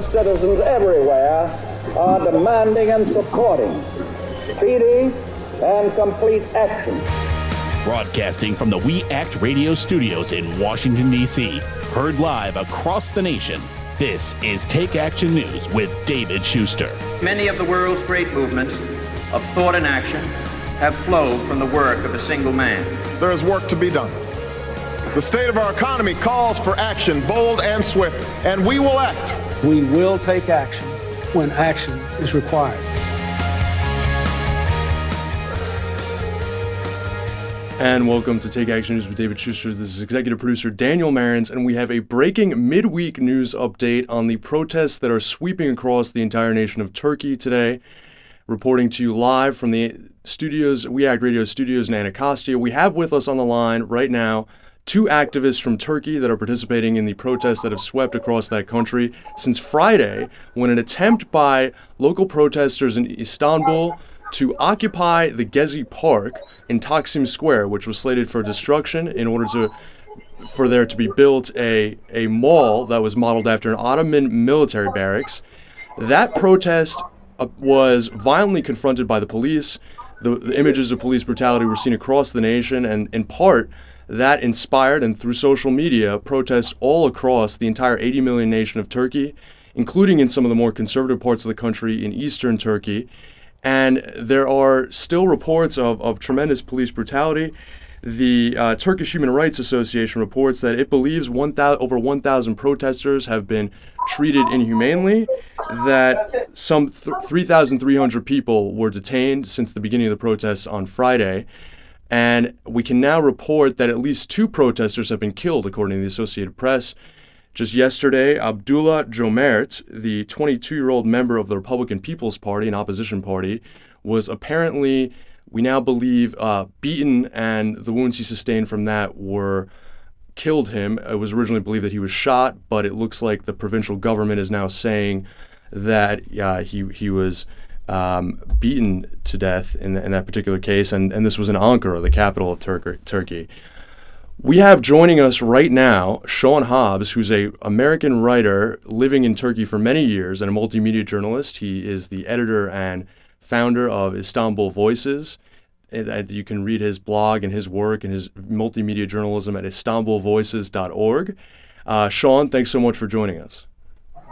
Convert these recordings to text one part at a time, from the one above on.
European citizens everywhere are demanding and supporting speedy and complete action. Broadcasting from the We Act Radio studios in Washington, D.C., heard live across the nation, this is Take Action News with David Shuster. Many of the world's great movements of thought and action have flowed from the work of a single man. There is work to be done. The state of our economy calls for action, bold and swift, and we will act. We will take action when action is required. And welcome to Take Action News with David Shuster. This is executive producer Daniel Marans, and we have a breaking midweek news update on the protests that are sweeping across the entire nation of Turkey today. Reporting to you live from the studios, We Act Radio studios in Anacostia. We have with us on the line right now two activists from Turkey that are participating in the protests that have swept across that country since Friday, when an attempt by local protesters in Istanbul to occupy the Gezi Park in Taksim Square, which was slated for destruction in order for there to be built a mall that was modeled after an Ottoman military barracks. That protest was violently confronted by the police. The images of police brutality were seen across the nation, and in part, that inspired, and through social media, protests all across the entire 80 million nation of Turkey, including in some of the more conservative parts of the country in eastern Turkey. And there are still reports of tremendous police brutality. The Turkish Human Rights Association reports that it believes over 1,000 protesters have been treated inhumanely, that some 3,300 people were detained since the beginning of the protests on Friday. And we can now report that at least 2 protesters have been killed, according to the Associated Press. Just yesterday, Abdullah Jomert, the 22-year-old member of the Republican People's Party, an opposition party, was apparently, we now believe, beaten, and the wounds he sustained from that killed him. It was originally believed that he was shot, but it looks like the provincial government is now saying that he was beaten to death in that particular case, and this was in Ankara, the capital of Turkey. We have joining us right now Sean Hobbs, who's an American writer living in Turkey for many years and a multimedia journalist. He is the editor and founder of Istanbul Voices. You can read his blog and his work and his multimedia journalism at istanbulvoices.org. Sean, thanks so much for joining us.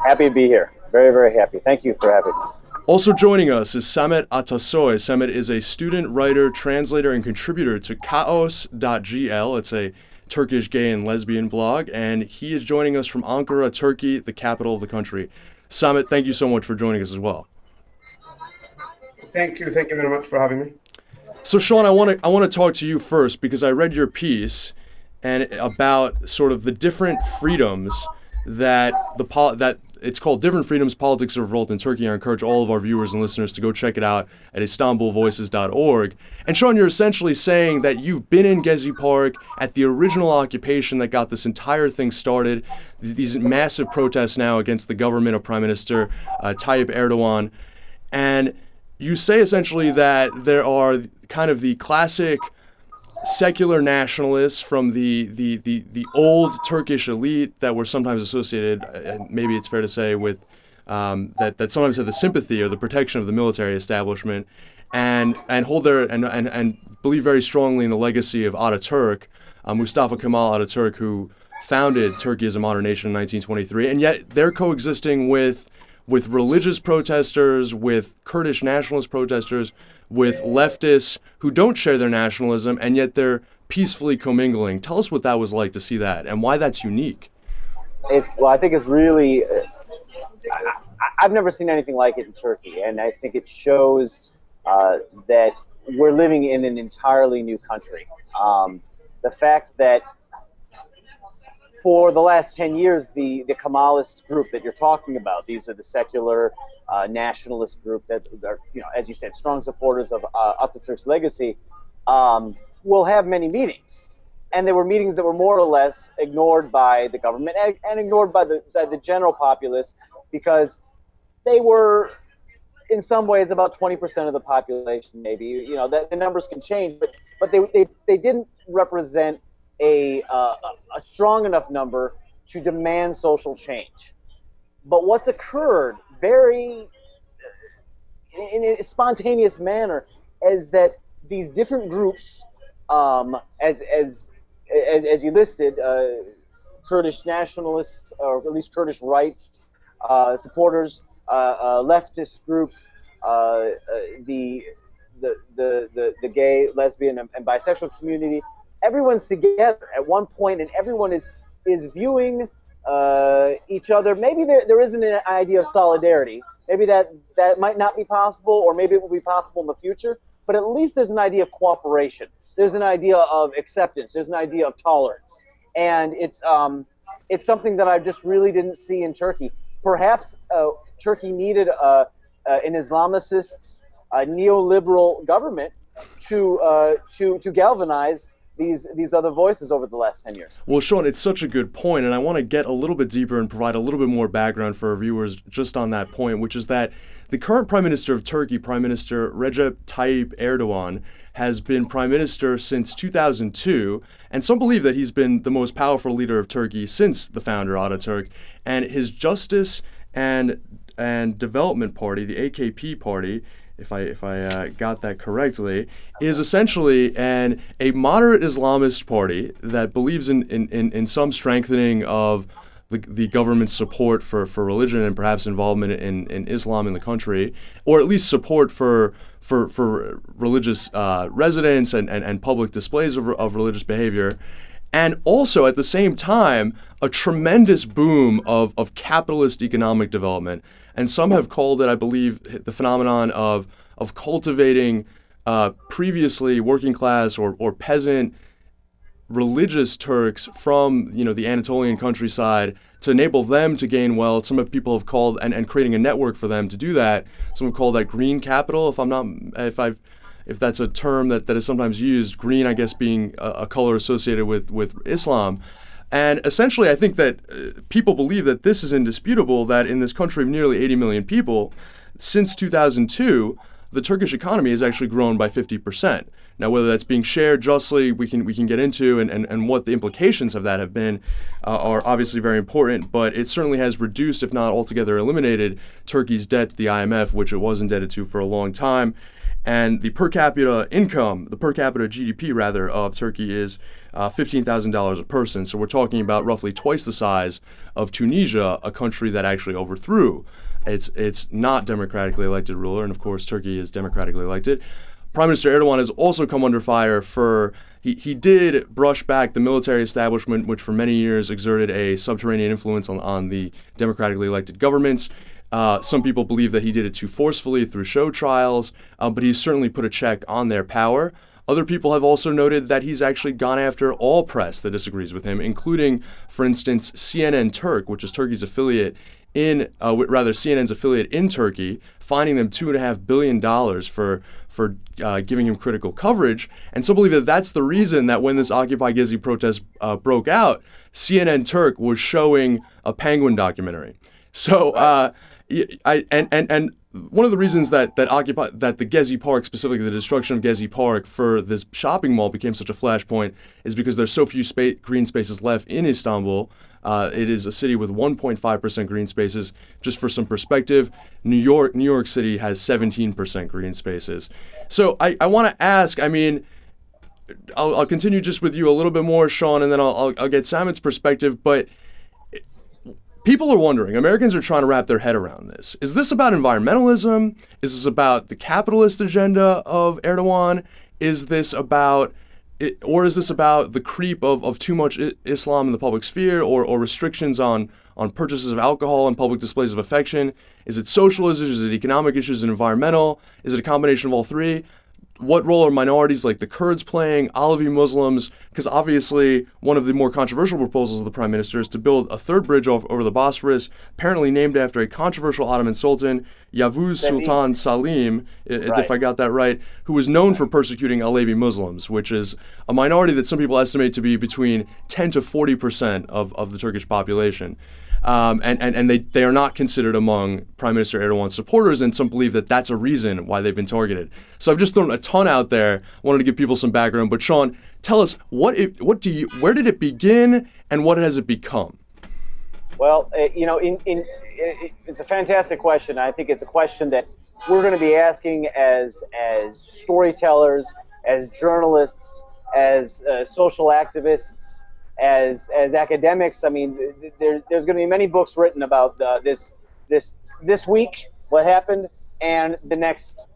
Happy to be here. Very, very happy. Thank you for having me. Also joining us is Samet Atasoy. Samet is a student, writer, translator, and contributor to Kaos.gl. It's a Turkish gay and lesbian blog, and he is joining us from Ankara, Turkey, the capital of the country. Samet, thank you so much for joining us as well. Thank you. Thank you very much for having me. So, Sean, I want to talk to you first because I read your piece and about sort of the different freedoms that it's called Different Freedoms, Politics of Revolt in Turkey. I encourage all of our viewers and listeners to go check it out at istanbulvoices.org. And Sean, you're essentially saying that you've been in Gezi Park at the original occupation that got this entire thing started, these massive protests now against the government of Prime Minister Tayyip Erdogan. And you say essentially that there are kind of the classic secular nationalists from the old Turkish elite that were sometimes associated, and maybe it's fair to say, with that sometimes had the sympathy or the protection of the military establishment, and hold their and believe very strongly in the legacy of Ataturk, Mustafa Kemal Ataturk, who founded Turkey as a modern nation in 1923, and yet they're coexisting with religious protesters, with Kurdish nationalist protesters, with leftists who don't share their nationalism, and yet they're peacefully commingling. Tell us what that was like to see that, and why that's unique. I think it's really, I've never seen anything like it in Turkey, and I think it shows that we're living in an entirely new country. The fact that for the last 10 years, the Kemalist group that you're talking about, these are the secular nationalist group that are, as you said, strong supporters of Ataturk's legacy, will have many meetings. And there were meetings that were more or less ignored by the government and ignored by the general populace, because they were, in some ways, about 20% of the population, maybe. The numbers can change, but they didn't represent a strong enough number to demand social change. But what's occurred very in a spontaneous manner is that these different groups, as you listed, Kurdish nationalists, or at least Kurdish rights supporters, leftist groups, the gay, lesbian, and bisexual community, everyone's together at one point, and everyone is viewing each other. Maybe there isn't an idea of solidarity. Maybe that might not be possible, or maybe it will be possible in the future. But at least there's an idea of cooperation. There's an idea of acceptance. There's an idea of tolerance, and it's something that I just really didn't see in Turkey. Perhaps Turkey needed an Islamist, neoliberal government to galvanize these other voices over the last 10 years. Well, Sean, it's such a good point, and I want to get a little bit deeper and provide a little bit more background for our viewers just on that point, which is that the current Prime Minister of Turkey, Prime Minister Recep Tayyip Erdogan, has been Prime Minister since 2002, and some believe that he's been the most powerful leader of Turkey since the founder Ataturk, and his Justice and Development Party, the AKP Party, if I got that correctly, is essentially a moderate Islamist party that believes in some strengthening of the government's support for religion and perhaps involvement in Islam in the country, or at least support for religious residents and public displays of religious behavior. And also, at the same time, a tremendous boom of capitalist economic development. And some have called it, I believe, the phenomenon of cultivating previously working class or peasant religious Turks from the Anatolian countryside to enable them to gain wealth. Some of people have called and creating a network for them to do that. Some have called that green capital. If that's a term that is sometimes used, green, I guess, being a color associated with Islam. And essentially, I think that people believe that this is indisputable, that in this country of nearly 80 million people, since 2002, the Turkish economy has actually grown by 50%. Now, whether that's being shared justly, we can get into, and what the implications of that have been are obviously very important, but it certainly has reduced, if not altogether eliminated, Turkey's debt to the IMF, which it was indebted to for a long time. And the per capita GDP rather, of Turkey is $15,000 a person. So we're talking about roughly twice the size of Tunisia, a country that actually overthrew its not democratically elected ruler. And of course, Turkey is democratically elected. Prime Minister Erdogan has also come under fire for, he did brush back the military establishment, which for many years exerted a subterranean influence on the democratically elected governments. Some people believe that he did it too forcefully through show trials, but he's certainly put a check on their power. Other people have also noted that he's actually gone after all press that disagrees with him, including, for instance, CNN Turk, which is Turkey's affiliate CNN's affiliate in Turkey, fining them $2.5 billion for giving him critical coverage. And some believe that that's the reason that when this Occupy Gezi protest broke out, CNN Turk was showing a penguin documentary. So, and one of the reasons that the Gezi Park, specifically the destruction of Gezi Park for this shopping mall, became such a flashpoint is because there's so few green spaces left in Istanbul. It is a city with 1.5% green spaces. Just for some perspective, New York City has 17% green spaces. So I want to ask, I'll continue just with you a little bit more, Sean, and then I'll get Samet's perspective, but people are wondering, Americans are trying to wrap their head around this. Is this about environmentalism? Is this about the capitalist agenda of Erdogan? Is this about the creep of too much Islam in the public sphere, or restrictions on purchases of alcohol and public displays of affection? Is it social issues? Is it economic issues and environmental? Is it a combination of all three? What role are minorities like the Kurds playing, Alevi Muslims? Because obviously one of the more controversial proposals of the Prime Minister is to build a third bridge over the Bosphorus, apparently named after a controversial Ottoman Sultan, Yavuz Sultan Salim, if I got that right, who was known for persecuting Alevi Muslims, which is a minority that some people estimate to be between 10 to 40% of the Turkish population. And they are not considered among Prime Minister Erdogan's supporters, and some believe that that's a reason why they've been targeted. So I've just thrown a ton out there. Wanted to give people some background, but Sean, tell us where did it begin and what has it become? Well, in it's a fantastic question. I think it's a question that we're going to be asking as storytellers, as journalists, as social activists, as academics. I mean, there's going to be many books written about this week, what happened, and the next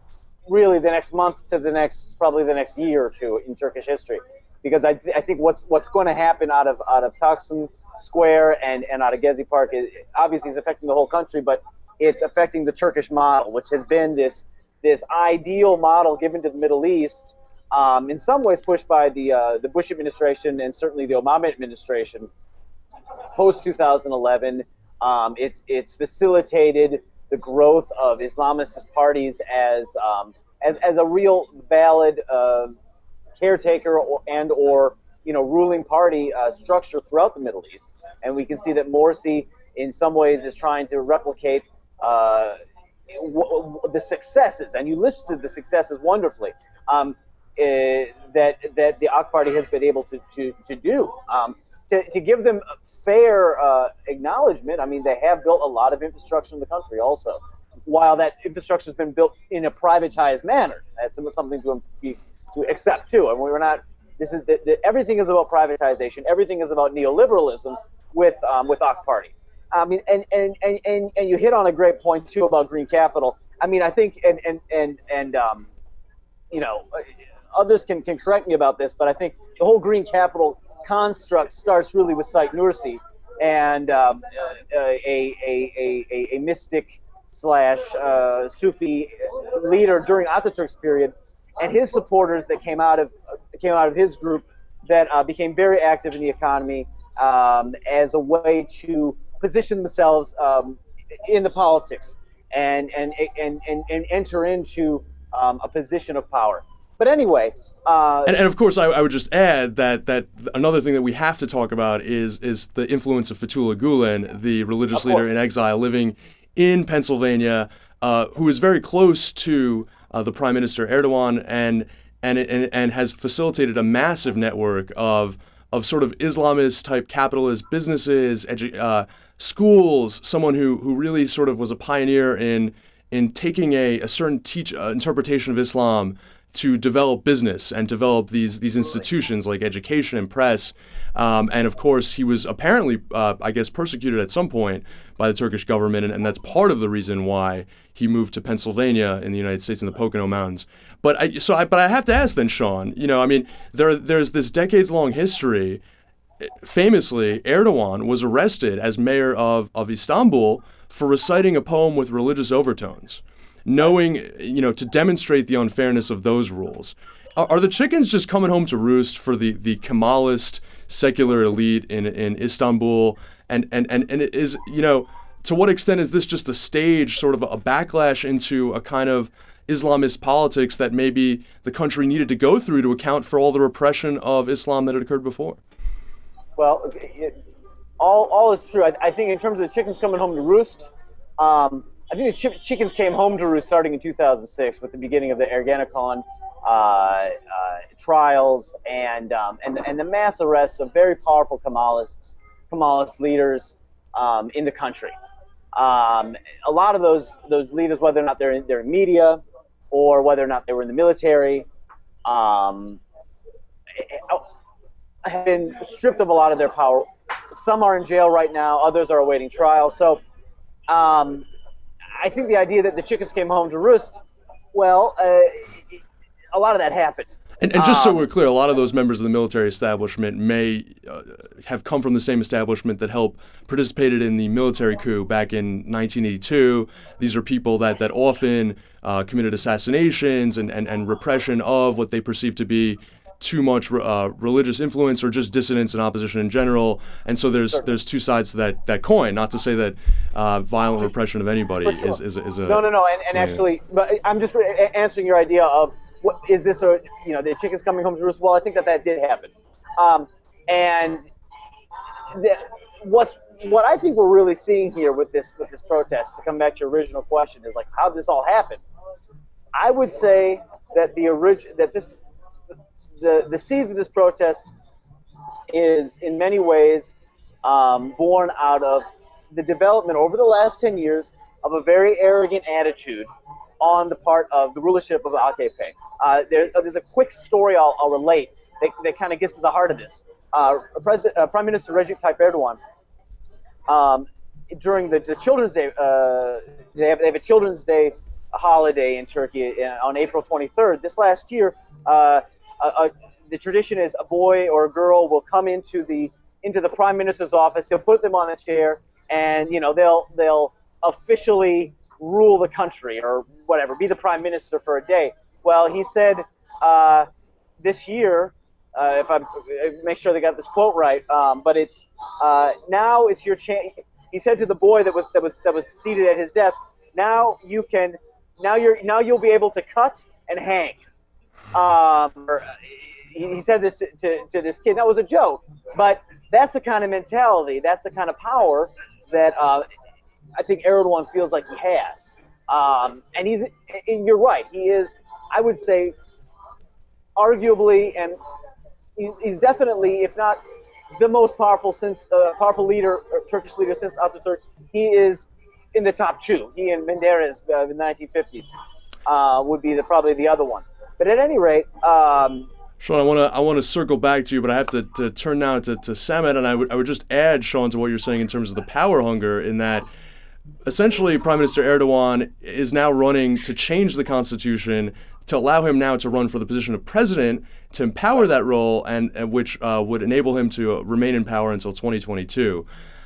month to probably the next year or two in Turkish history, because I think what's going to happen out of Taksim Square and out of Gezi Park obviously is affecting the whole country, but it's affecting the Turkish model, which has been this ideal model given to the Middle East, in some ways pushed by the Bush administration and certainly the Obama administration post 2011. It's facilitated the growth of Islamist parties as a real valid caretaker or ruling party structure throughout the Middle East. And we can see that Morsi in some ways is trying to replicate the successes, and you listed the successes wonderfully, that the AK Party has been able to do. To give them fair acknowledgement, I mean, they have built a lot of infrastructure in the country also, while that infrastructure has been built in a privatized manner. That's something to accept too. And we're not. This is everything is about privatization. Everything is about neoliberalism with AK Party. I mean, and you hit on a great point too about green capital. I mean, I think and others can correct me about this, but I think the whole green capital construct starts really with Said Nursi and a mystic / Sufi leader during Ataturk's period, and his supporters that came out of his group that became very active in the economy as a way to position themselves in the politics and enter into a position of power. But anyway. And of course, I would just add that another thing that we have to talk about is the influence of Fethullah Gulen, the religious leader in exile living in Pennsylvania, who is very close to the Prime Minister Erdogan and has facilitated a massive network of sort of Islamist type capitalist businesses, schools. Someone who really sort of was a pioneer in taking a certain interpretation of Islam to develop business and develop these institutions like education and press. And of course, he was apparently, I guess, persecuted at some point by the Turkish government, and that's part of the reason why he moved to Pennsylvania in the United States in the Pocono Mountains. But I have to ask then, Sean, I mean, there's this decades-long history. Famously, Erdogan was arrested as mayor of Istanbul for reciting a poem with religious overtones, knowing, to demonstrate the unfairness of those rules. Are the chickens just coming home to roost for the Kemalist secular elite in Istanbul? And it is, to what extent is this just a stage, sort of a backlash into a kind of Islamist politics that maybe the country needed to go through to account for all the repression of Islam that had occurred before? Well, all is true. I think in terms of the chickens coming home to roost, I think the chickens came home to roost starting in 2006 with the beginning of the Ergenekon trials and the mass arrests of very powerful Kemalist leaders in the country. A lot of those leaders, whether or not they're in media or whether or not they were in the military, have been stripped of a lot of their power. Some are in jail right now. Others are awaiting trial. So I think the idea that the chickens came home to roost, well, a lot of that happened. And just so we're clear, a lot of those members of the military establishment may have come from the same establishment that participated in the military coup back in 1982. These are people that often committed assassinations and repression of what they perceive to be too much religious influence or just dissidence and opposition in general. And so there's two sides to that coin. Not to say that violent repression of anybody is a... No. And actually, but I'm just answering your idea of, what is this, the chickens coming home to roost? Well, I think that did happen. And what I think we're really seeing here with this protest, to come back to your original question, is like, how did this all happen? I would say that the seeds of this protest is in many ways born out of the development over the last 10 years of a very arrogant attitude on the part of the rulership of AKP. There's a quick story I'll relate that kind of gets to the heart of this. Prime Minister Recep Tayyip Erdogan, during the Children's Day, they have a Children's Day holiday in Turkey on April 23rd. This last year, the tradition is a boy or a girl will come into the Prime Minister's office. He'll put them on a chair, and they'll officially rule the country or whatever, be the Prime Minister for a day. Well, he said this year, if I make sure they got this quote right, but it's now it's your chance. He said to the boy that was seated at his desk, now you'll be able to cut and hang. He said this to this kid. That was a joke, but that's the kind of mentality, that's the kind of power that I think Erdogan feels like he has. And you're right, he is, I would say, arguably, and he's definitely, if not the most powerful Turkish leader since Atatürk. He is in the top two. He and Menderes in the 1950s would be probably the other one. But at any rate, Sean, I want to circle back to you, but I have to turn now to Samet, and I would just add, Sean, to what you're saying in terms of the power hunger, in that essentially Prime Minister Erdogan is now running to change the constitution to allow him now to run for the position of president, to empower that role, and which would enable him to remain in power until 2022.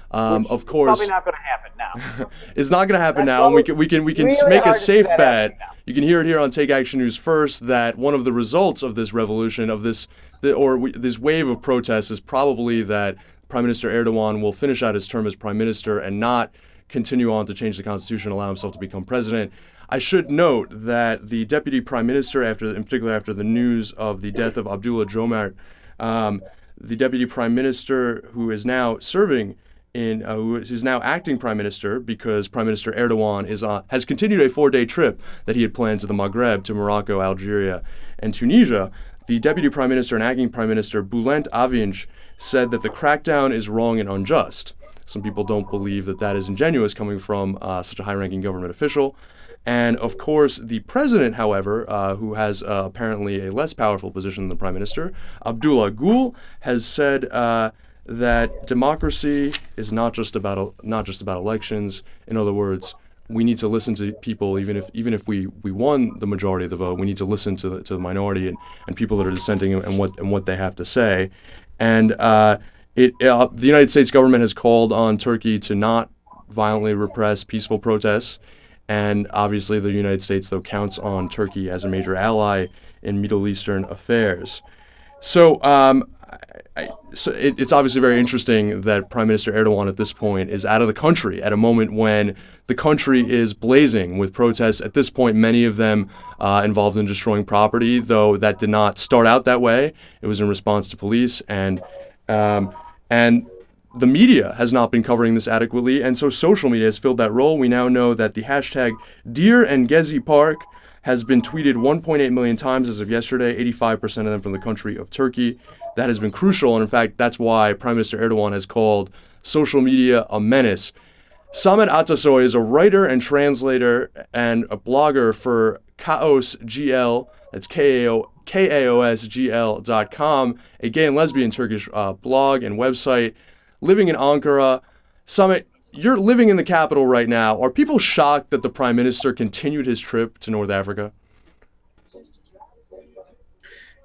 Of course, probably not going to happen now. It's not going to happen now, and we can really make a safe bet. You can hear it here on Take Action News first that one of the results of this revolution, of this wave of protests, is probably that Prime Minister Erdogan will finish out his term as prime minister and not continue on to change the constitution, allow himself to become president. I should note that the deputy prime minister, in particular after the news of the death of Abdullah Jomart, the deputy prime minister who is now serving who is now acting prime minister because Prime Minister Erdogan has continued a 4-day trip that he had planned to the Maghreb, to Morocco, Algeria, and Tunisia. The deputy prime minister and acting prime minister, Bülent Arınç, said that the crackdown is wrong and unjust. Some people don't believe that is ingenuous coming from such a high-ranking government official. And of course, the president, however, who has apparently a less powerful position than the prime minister, Abdullah Gül, has said that democracy is not just about elections. In other words, we need to listen to people, even if we won the majority of the vote. We need to listen to the minority and people that are dissenting and what they have to say. And the United States government has called on Turkey to not violently repress peaceful protests. And obviously, the United States, though, counts on Turkey as a major ally in Middle Eastern affairs. So it's obviously very interesting that Prime Minister Erdogan at this point is out of the country at a moment when the country is blazing with protests. At this point, many of them involved in destroying property, though that did not start out that way. It was in response to police, and the media has not been covering this adequately, and so social media has filled that role. We now know that the hashtag Dear and Gezi Park has been tweeted 1.8 million times as of yesterday, 85% of them from the country of Turkey. That has been crucial, and in fact, that's why Prime Minister Erdogan has called social media a menace. Samet Atasoy is a writer and translator and a blogger for KaosGL, that's KaosGL.com, a gay and lesbian Turkish blog and website, living in Ankara. Samet, you're living in the capital right now. Are people shocked that the Prime Minister continued his trip to North Africa?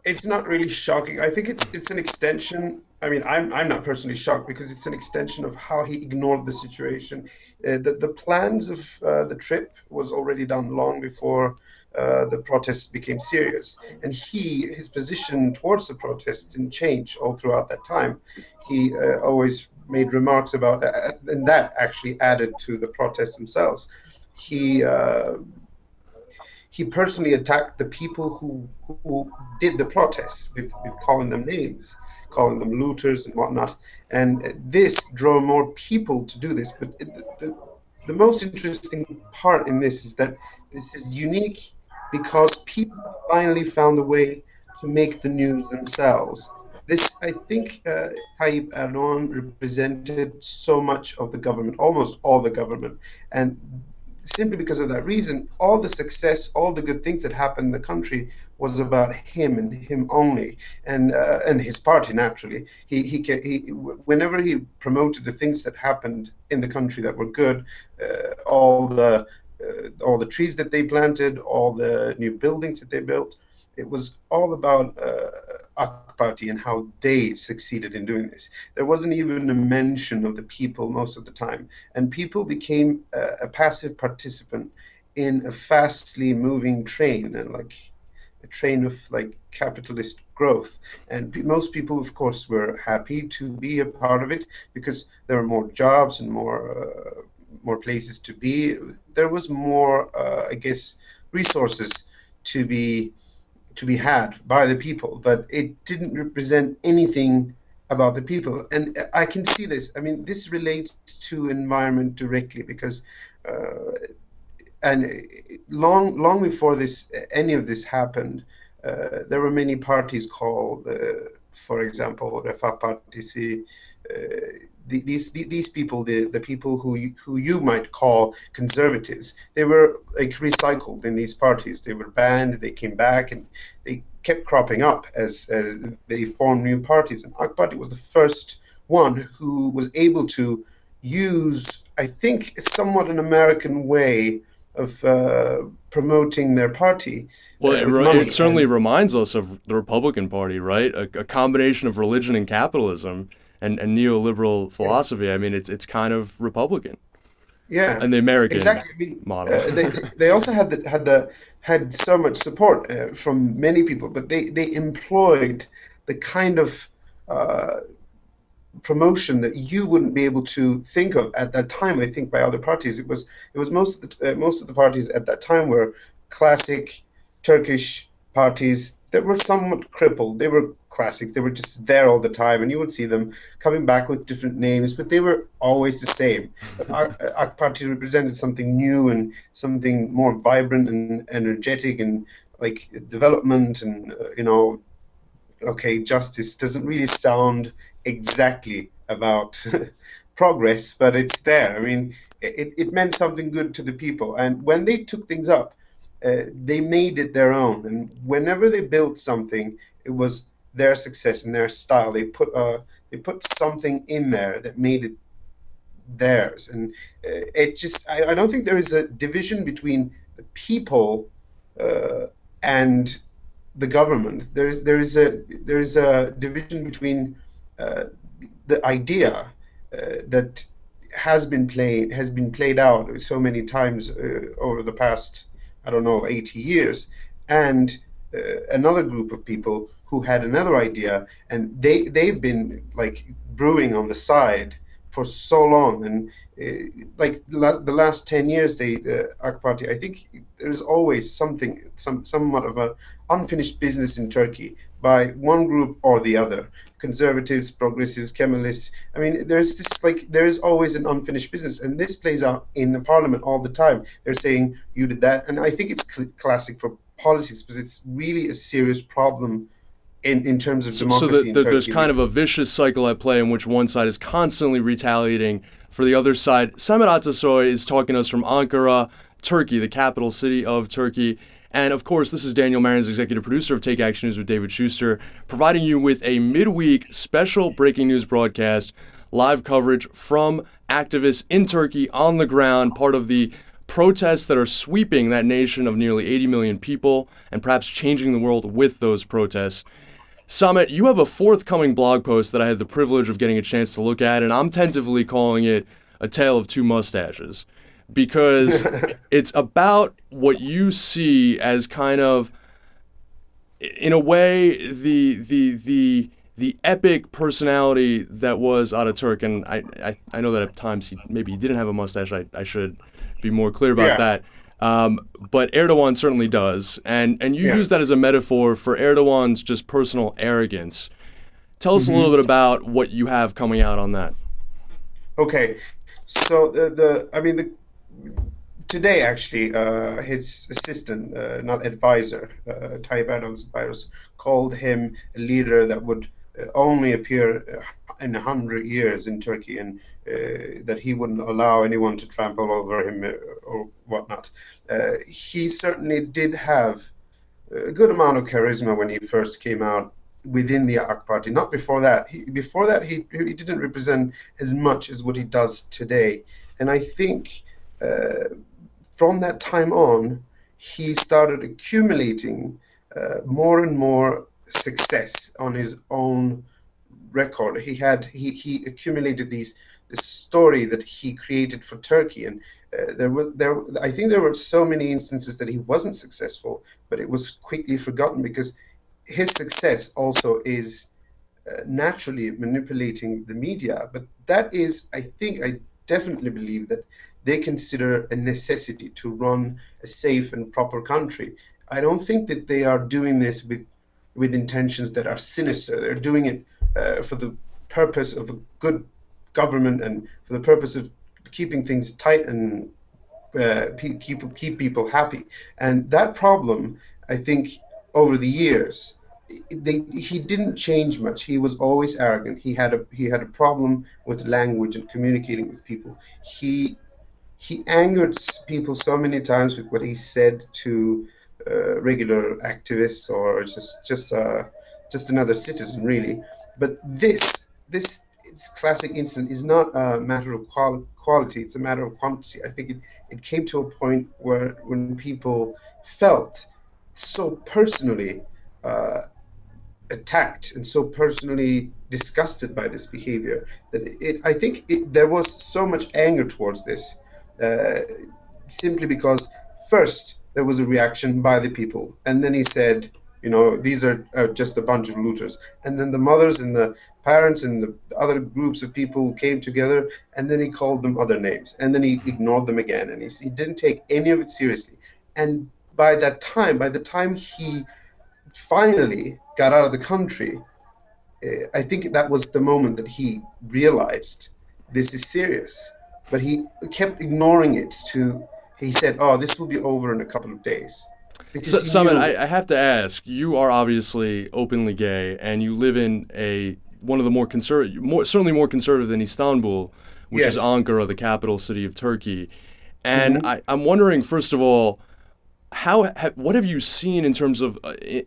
It's not really shocking. I think it's an extension. I mean, I'm not personally shocked because it's an extension of how he ignored the situation. The plans of the trip was already done long before the protests became serious, and his position towards the protests didn't change all throughout that time. He always made remarks about, and that actually added to the protests themselves. He personally attacked the people who did the protests with calling them names, calling them looters and whatnot. And this drew more people to do this. But the most interesting part in this is that this is unique because people finally found a way to make the news themselves. I think Tayyip Erdogan represented so much of the government, almost all the government, and simply because of that reason, all the success, all the good things that happened in the country was about him and him only, and his party naturally. Whenever he promoted the things that happened in the country that were good, all the trees that they planted, all the new buildings that they built, it was all about AK Party and how they succeeded in doing this. There wasn't even a mention of the people most of the time, and people became a passive participant in a fastly moving train, and like a train of like capitalist growth. And most people, of course, were happy to be a part of it because there were more jobs and more places to be. There was more, I guess, resources to be had by the people, but it didn't represent anything about the people. And I can see this. I mean, this relates to environment directly because, and long before any of this happened, there were many parties called, for example, Refah Partisi. These people, the people who you might call conservatives, they were like recycled in these parties. They were banned, they came back, and they kept cropping up as they formed new parties. And AK Party was the first one who was able to use, I think, somewhat an American way of promoting their party. Well, it certainly reminds us of the Republican Party, right? A combination of religion and capitalism. And neoliberal philosophy. I mean, it's kind of Republican. Yeah, and the American model. They also had so much support from many people, but they employed the kind of promotion that you wouldn't be able to think of at that time. I think by other parties, it was most of the parties at that time were classic Turkish parties that were somewhat crippled. They were classics. They were just there all the time, and you would see them coming back with different names, but they were always the same. AK Party represented something new and something more vibrant and energetic and like development and, okay, justice doesn't really sound exactly about progress, but it's there. I mean, it meant something good to the people. And when they took things up, they made it their own, and whenever they built something, it was their success and their style. They put something in there that made it theirs, and I don't think there is a division between the people and the government. There is a division between the idea that has been played out so many times over the past 80 years, and another group of people who had another idea, and they've been like brewing on the side for so long, and the last 10 years, AK Party, I think there's always somewhat of an unfinished business in Turkey by one group or the other. Conservatives, progressives, Kemalists. I mean, there is always an unfinished business, and this plays out in the parliament all the time. They're saying you did that, and I think it's classic for politics because it's really a serious problem in terms of democracy in Turkey. There's kind of a vicious cycle at play in which one side is constantly retaliating for the other side. Samet Atasoy is talking to us from Ankara, Turkey, the capital city of Turkey. And of course, this is Daniel Marans, executive producer of Take Action News with David Shuster, providing you with a midweek special breaking news broadcast, live coverage from activists in Turkey on the ground, part of the protests that are sweeping that nation of nearly 80 million people and perhaps changing the world with those protests. Samet, you have a forthcoming blog post that I had the privilege of getting a chance to look at, and I'm tentatively calling it A Tale of Two Mustaches, because it's about what you see as kind of, in a way, the epic personality that was Ataturk. And I know that at times he didn't have a mustache. I should be more clear about that. But Erdogan certainly does. And you use that as a metaphor for Erdogan's just personal arrogance. Tell us a little bit about what you have coming out on that. Okay. So today, actually, his assistant, not advisor, Tayyip Erdogan's advisor, called him a leader that would only appear in 100 years in Turkey, and that he wouldn't allow anyone to trample over him or whatnot. He certainly did have a good amount of charisma when he first came out within the AK Party. Not before that. Before that, he didn't represent as much as what he does today. And I think from that time on, he started accumulating more and more success on his own record. He accumulated this story that he created for Turkey, and I think there were so many instances that he wasn't successful, but it was quickly forgotten because his success also is naturally manipulating the media. But that is, I definitely believe that they consider a necessity to run a safe and proper country. I don't think that they are doing this with intentions that are sinister. They're doing it for the purpose of a good government and for the purpose of keeping things tight and keep people happy. And that problem, I think, over the years, he didn't change much. He was always arrogant. He had a problem with language and communicating with people. He angered people so many times with what he said to regular activists or just another citizen, really. But this classic incident is not a matter of quality, it's a matter of quantity. I think it came to a point when people felt so personally attacked and so personally disgusted by this behavior that there was so much anger towards this, simply because first there was a reaction by the people, and then he said, these are just a bunch of looters. And then the mothers and the parents and the other groups of people came together, and then he called them other names, and then he ignored them again, and he didn't take any of it seriously. And by the time he finally got out of the country, I think that was the moment that he realized this is serious. But he kept ignoring it. He said, "Oh, this will be over in a couple of days." Samet, I have to ask, you are obviously openly gay, and you live in one of the certainly more conservative than Istanbul, which is Ankara, the capital city of Turkey. And I'm wondering, first of all, what have you seen in terms of,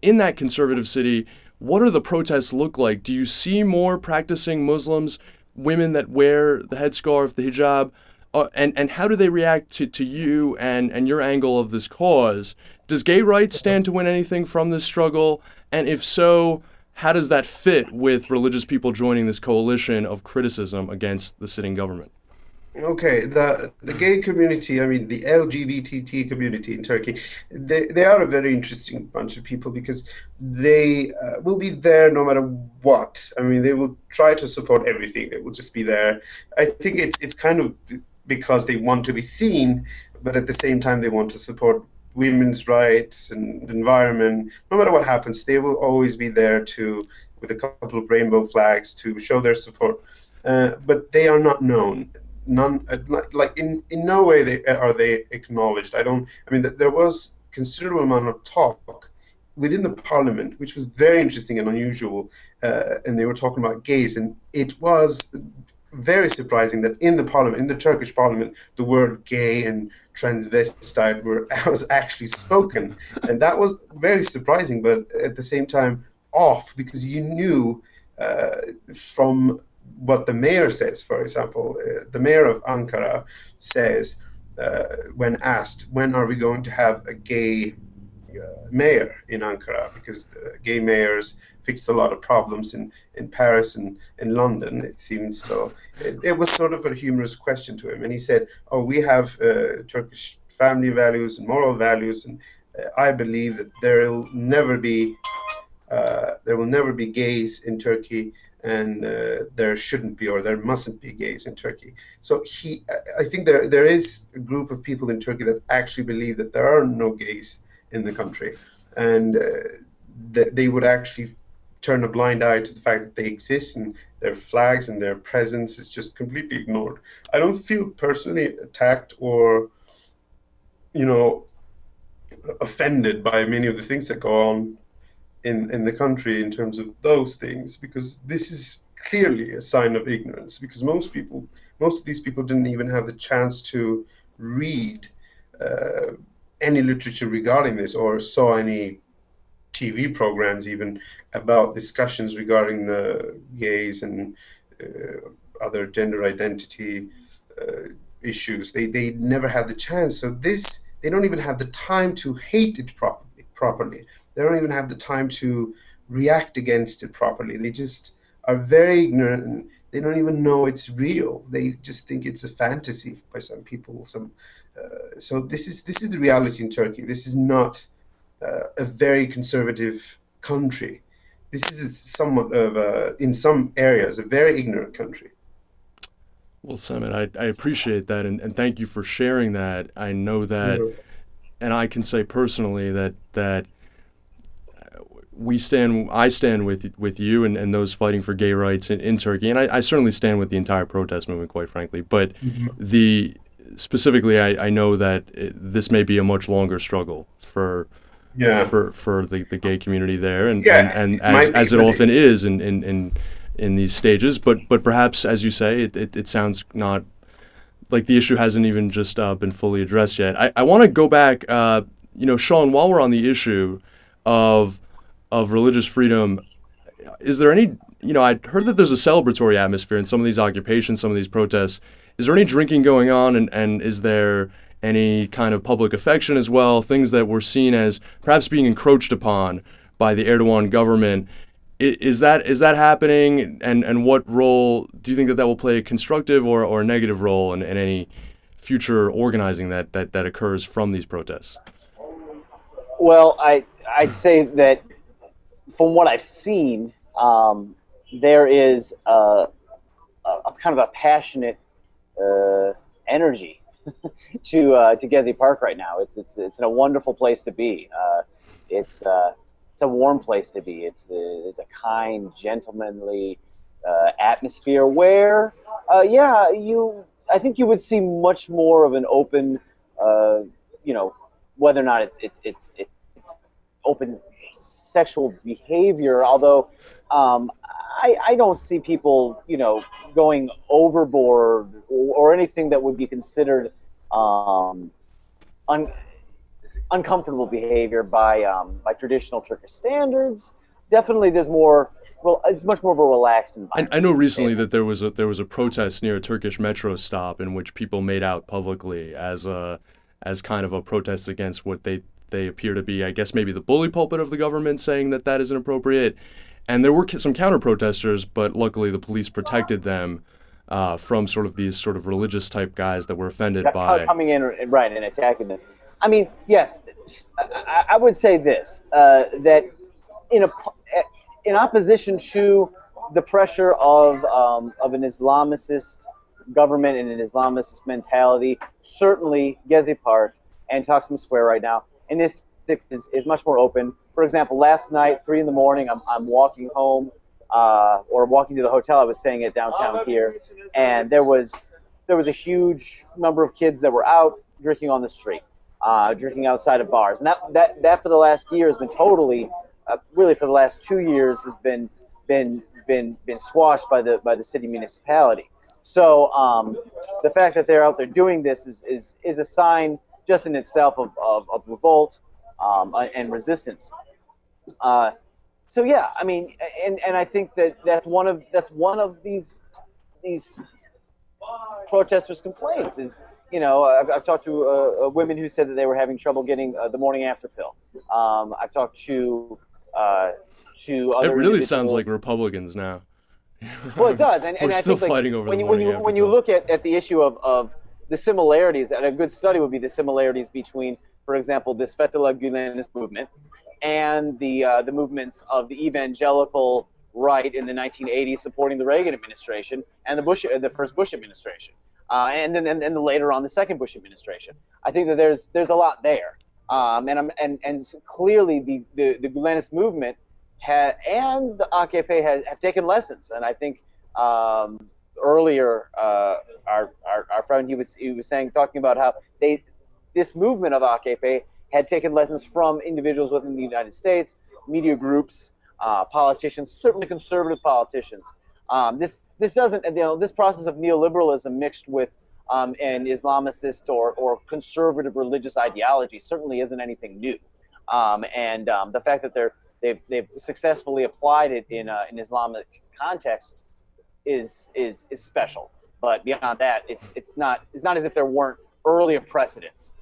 in that conservative city, what do the protests look like? Do you see more practicing Muslims, women that wear the headscarf, the hijab, and how do they react to you and your angle of this cause? Does gay rights stand to win anything from this struggle? And if so, how does that fit with religious people joining this coalition of criticism against the sitting government? Okay, the gay community, the LGBT community in Turkey, they are a very interesting bunch of people because they will be there no matter what. They will try to support everything. They will just be there. I think it's kind of because they want to be seen, but at the same time they want to support women's rights and environment. No matter what happens, they will always be there with a couple of rainbow flags to show their support. But they are not known. In no way are they acknowledged. There was considerable amount of talk within the parliament, which was very interesting and unusual, and they were talking about gays, and it was very surprising that in the Turkish parliament, the word gay and transvestite was actually spoken, and that was very surprising, but at the same time off, because you knew from what the mayor says, for example, the mayor of Ankara says, when asked, when are we going to have a gay mayor in Ankara? Because the gay mayors fixed a lot of problems in Paris and in London, it seems. So it was sort of a humorous question to him. And he said, "Oh, we have Turkish family values and moral values, and I believe that there will never be gays in Turkey, and there shouldn't be, or there mustn't be gays in Turkey." So I think there is a group of people in Turkey that actually believe that there are no gays in the country, and that they would actually turn a blind eye to the fact that they exist, and their flags and their presence is just completely ignored. I don't feel personally attacked or, offended by many of the things that go on in the country in terms of those things, because this is clearly a sign of ignorance, because most of these people didn't even have the chance to read any literature regarding this, or saw any TV programs even about discussions regarding the gays and other gender identity issues. They never had the chance. So they don't even have the time to hate it properly. They don't even have the time to react against it properly. They just are very ignorant, and they don't even know it's real. They just think it's a fantasy by some people. So this is the reality in Turkey. This is not a very conservative country. This is somewhat of in some areas, a very ignorant country. Well, Samet, I appreciate that, and thank you for sharing that. I know that, and I can say personally that I stand with you and those fighting for gay rights in Turkey, and I certainly stand with the entire protest movement, quite frankly. But specifically, I know that this may be a much longer struggle for the gay community there, and as it often is in these stages. But perhaps, as you say, it sounds not like the issue hasn't even just been fully addressed yet. I want to go back, Sean, while we're on the issue of religious freedom, is there any, I heard that there's a celebratory atmosphere in some of these occupations, some of these protests. Is there any drinking going on, and is there any kind of public affection as well, things that were seen as perhaps being encroached upon by the Erdogan government? Is that happening, and what role do you think that will play, a constructive or a negative role in any future organizing that occurs from these protests? Well, I'd say that from what I've seen, there is a kind of a passionate energy to Gezi Park right now. It's a wonderful place to be. It's a warm place to be. It's a kind, gentlemanly atmosphere where, I think you would see much more of an open, whether or not it's open sexual behavior. Although I don't see people, going overboard or anything that would be considered uncomfortable behavior by traditional Turkish standards. Definitely, there's more. Well, it's much more of a relaxed environment. I know recently that there was a protest near a Turkish metro stop in which people made out publicly as kind of a protest against what they appear to be, I guess, maybe the bully pulpit of the government, saying that is inappropriate. And there were some counter-protesters, but luckily the police protected them from these religious type guys that were offended by coming in and attacking them. I mean, yes, I would say this, that in opposition to the pressure of an Islamist government and an Islamist mentality, certainly Gezi Park and Taksim Square right now, and this is much more open. For example, last night, 3 a.m, I'm walking home, or walking to the hotel I was staying at downtown here, and there was a huge number of kids that were out drinking on the street, drinking outside of bars, and that for the last year has been totally, really for the last 2 years has been squashed by the city municipality. So the fact that they're out there doing this is a sign just in itself of revolt and resistance. So yeah, I mean, and I think that's one of these protesters' complaints is, I've talked to women who said that they were having trouble getting the morning after pill. I've talked to other. It really sounds like Republicans now. Well, it does, and we're I still think fighting over when you look at the issue of the similarities, and a good study would be the similarities between, for example, this Fethullah Gulenist movement and the movements of the evangelical right in the 1980s supporting the Reagan administration and the first Bush administration, and then later on the second Bush administration. I think that there's a lot there, and clearly the Gulenist movement and the AKP have taken lessons, and I think earlier our friend he was talking about how this movement of AKP had taken lessons from individuals within the United States, media groups, politicians, certainly conservative politicians. This doesn't, this process of neoliberalism mixed with an Islamist or conservative religious ideology certainly isn't anything new. The fact that they've successfully applied it in an Islamic context is special. But beyond that, it's not as if there weren't earlier precedents.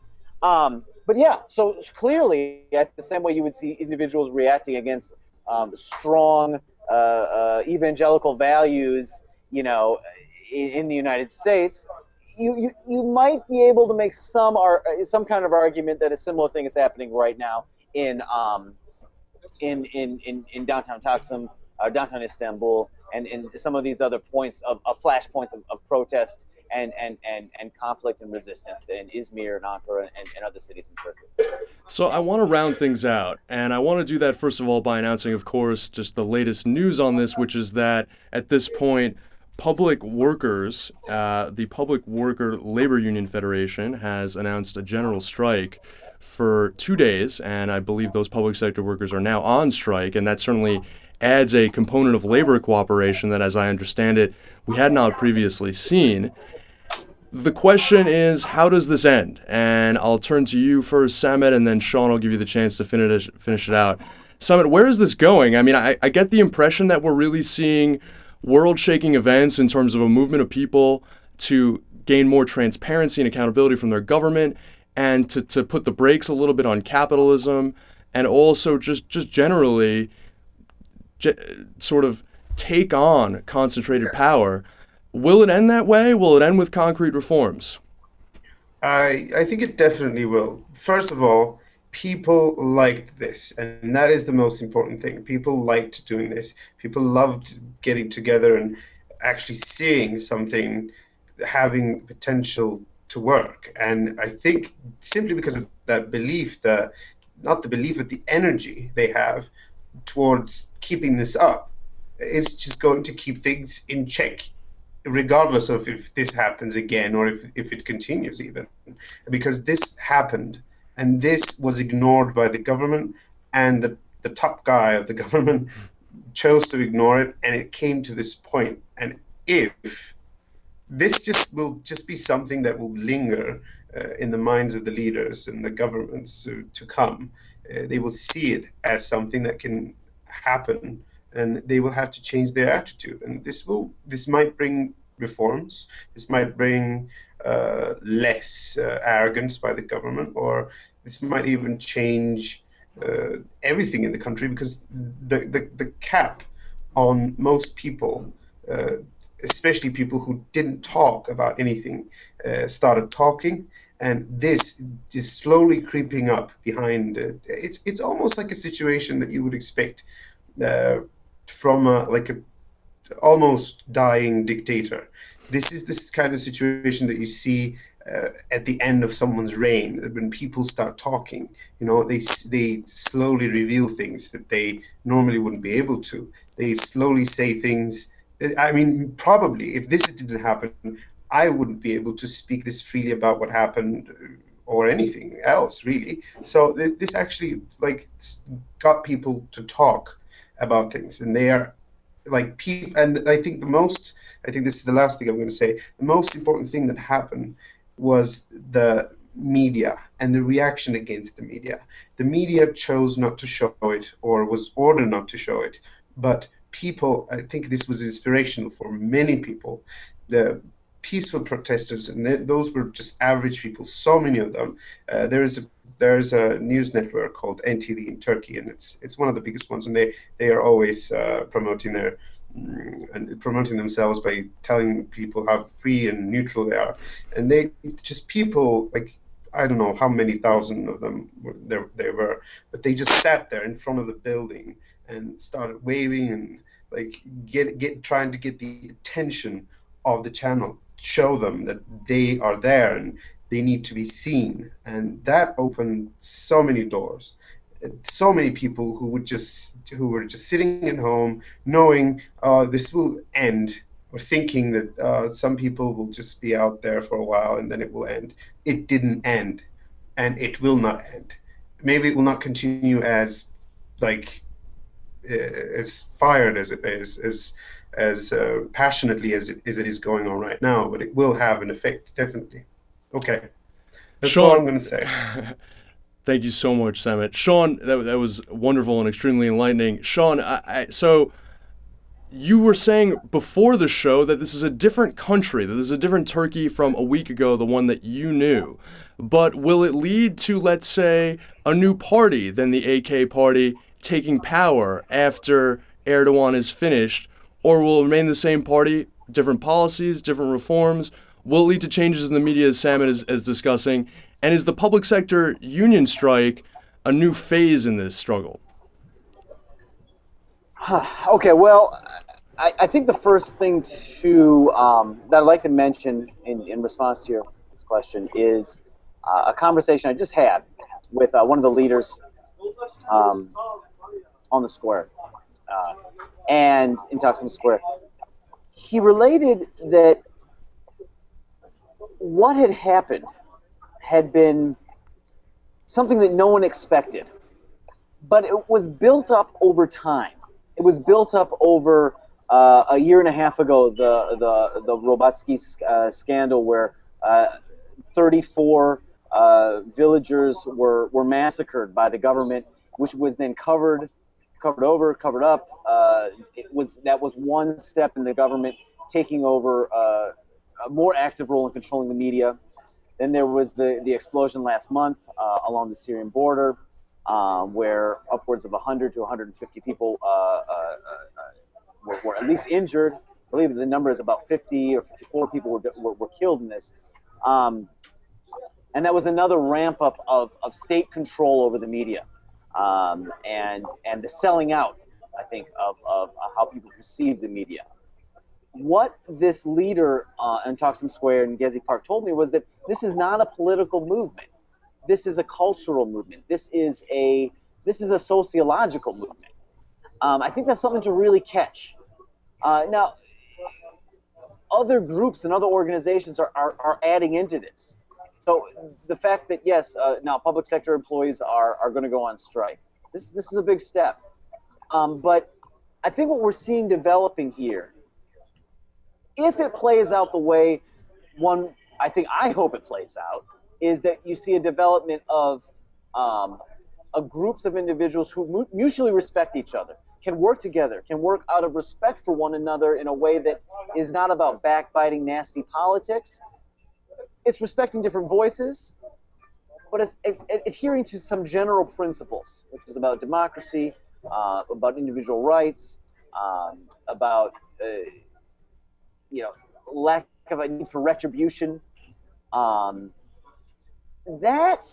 But yeah, so clearly, the same way you would see individuals reacting against strong evangelical values, in the United States, you might be able to make some kind of argument that a similar thing is happening right now in downtown Taksim, downtown Istanbul, and in some of these other points of flashpoints of protest and conflict and resistance in Izmir and Ankara and other cities in Turkey. So I want to round things out, and I want to do that first of all by announcing, of course, just the latest news on this, which is that at this point, public workers, the Public Worker Labor Union Federation has announced a general strike for 2 days, and I believe those public sector workers are now on strike, and that certainly adds a component of labor cooperation that, as I understand it, we had not previously seen. The question is, how does this end? And I'll turn to you first, Samet, and then Sean, I'll give you the chance to finish it out. Samet, where is this going? I mean, I get the impression that we're really seeing world-shaking events in terms of a movement of people to gain more transparency and accountability from their government, and to put the brakes a little bit on capitalism, and also just generally sort of take on concentrated power. Will it end that way? Will it end with concrete reforms? I think it definitely will. First of all, people liked this, and that is the most important thing. People liked doing this. People loved getting together and actually seeing something having potential to work. And I think simply because of that belief, not the belief, but the energy they have towards keeping this up, it's just going to keep things in check, regardless of if this happens again or if it continues even. Because this happened, and this was ignored by the government, and the top guy of the government chose to ignore it, and it came to this point. And if this will just be something that will linger in the minds of the leaders and the governments to come, they will see it as something that can happen, and they will have to change their attitude. And this might bring reforms. This might bring less arrogance by the government, or this might even change everything in the country, because the cap on most people, especially people who didn't talk about anything, started talking, and this is slowly creeping up behind. It's almost like a situation that you would expect from like a almost dying dictator. This is this kind of situation that you see at the end of someone's reign, when people start talking. They slowly reveal things that they normally wouldn't be able to. They slowly say things. I mean, probably if this didn't happen, I wouldn't be able to speak this freely about what happened or anything else, really. So this actually got people to talk about things, and they are like people. And I think this is the last thing I'm going to say. The most important thing that happened was the media and the reaction against the media. The media chose not to show it, or was ordered not to show it, but people, I think this was inspirational for many people. The peaceful protesters, and those were just average people, so many of them. There's a news network called NTV in Turkey, and it's one of the biggest ones, and they are always promoting themselves by telling people how free and neutral they are. And they just, people, like, I don't know how many thousand of them they were, but they just sat there in front of the building and started waving and trying to get the attention of the channel, show them that they are there and they need to be seen. And that opened so many doors. So many people who were just sitting at home, knowing this will end, or thinking that some people will just be out there for a while and then it will end. It didn't end, and it will not end. Maybe it will not continue as as fired as it is, as passionately as it is going on right now, but it will have an effect, definitely. Okay, that's all I'm going to say. Thank you so much, Samet. Sean, that was wonderful and extremely enlightening. Sean, so you were saying before the show that this is a different country, that this is a different Turkey from a week ago, the one that you knew. But will it lead to, let's say, a new party than the AK Party taking power after Erdogan is finished? Or will it remain the same party, different policies, different reforms? Will it lead to changes in the media, as Samet is discussing? And is the public sector union strike a new phase in this struggle? Okay, well, I think the first thing that I'd like to mention in response to your question is a conversation I just had with one of the leaders on the square, and in Taksim Square. He related that what had happened had been something that no one expected, but it was built up over time. It was built up over a year and a half ago, the Robatsky scandal, where 34 villagers were massacred by the government, which was then covered up. That was one step in the government taking over a more active role in controlling the media. Then there was the explosion last month along the Syrian border, where upwards of 100 to 150 people were at least injured. I believe the number is about 50 or 54 people were killed in this. And that was another ramp up of state control over the media, and the selling out, I think, of how people perceive the media. What this leader in Taksim Square and Gezi Park told me was that this is not a political movement. This is a cultural movement. This is a sociological movement. I think that's something to really catch. Now, other groups and other organizations are adding into this. So the fact that, yes, now public sector employees are going to go on strike, this is a big step. But I think what we're seeing developing here, if it plays out the way I hope it plays out, is that you see a development of groups of individuals who mutually respect each other, can work together, can work out of respect for one another in a way that is not about backbiting, nasty politics. It's respecting different voices, but it's adhering to some general principles, which is about democracy, about individual rights, about lack of a need for retribution. That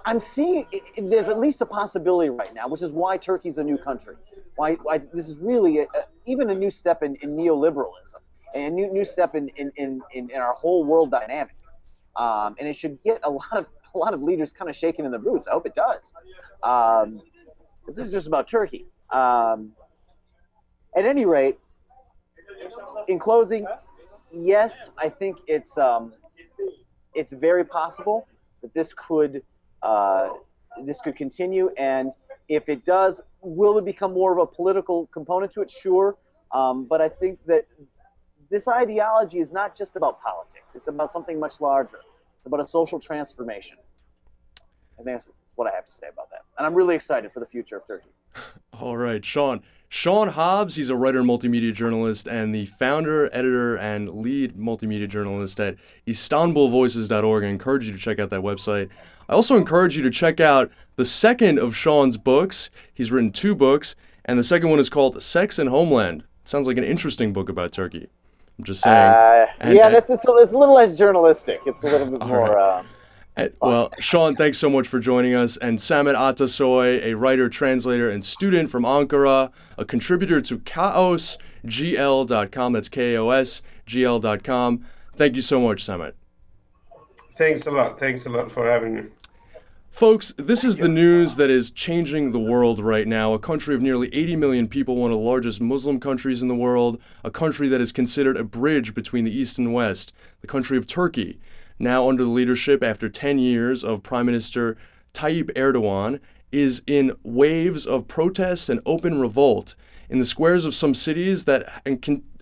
I'm seeing, there's at least a possibility right now, which is why Turkey's a new country. Why this is really even a new step in neoliberalism, and a new step in our whole world dynamic. And it should get a lot of leaders kind of shaking in the boots. I hope it does. This is just about Turkey. At any rate, in closing, yes, I think it's very possible that this could continue, and if it does, will it become more of a political component to it? Sure, but I think that this ideology is not just about politics. It's about something much larger. It's about a social transformation. I think that's what I have to say about that. And I'm really excited for the future of Turkey. All right, Sean Hobbs, he's a writer and multimedia journalist and the founder, editor, and lead multimedia journalist at IstanbulVoices.org. I encourage you to check out that website. I also encourage you to check out the second of Sean's books. He's written 2 books, and the second one is called Sex and Homeland. Sounds like an interesting book about Turkey. I'm just saying. It's a little less journalistic. It's a little bit more... Well, Sean, thanks so much for joining us. And Samet Atasoy, a writer, translator, and student from Ankara, a contributor to KaosGL.com. That's KaosGL.com. Thank you so much, Samet. Thanks a lot. Thanks a lot for having me. Folks, this is the news that is changing the world right now. A country of nearly 80 million people, one of the largest Muslim countries in the world, a country that is considered a bridge between the East and West, the country of Turkey. Now under the leadership, after 10 years, of Prime Minister Tayyip Erdogan, is in waves of protest and open revolt in the squares of some cities that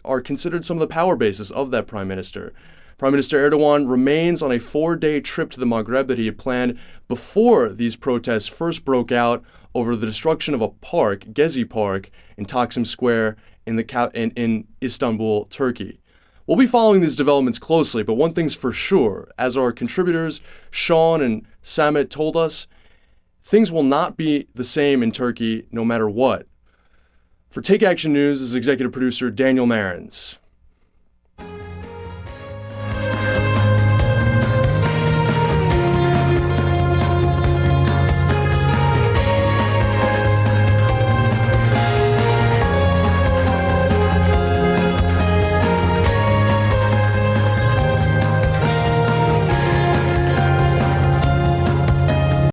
are considered some of the power bases of that prime minister. Prime Minister Erdogan remains on a 4-day trip to the Maghreb that he had planned before these protests first broke out over the destruction of a park, Gezi Park, in Taksim Square in Istanbul, Turkey. We'll be following these developments closely, but one thing's for sure, as our contributors Sean and Samet told us, things will not be the same in Turkey no matter what. For Take Action News, this is executive producer Daniel Marans.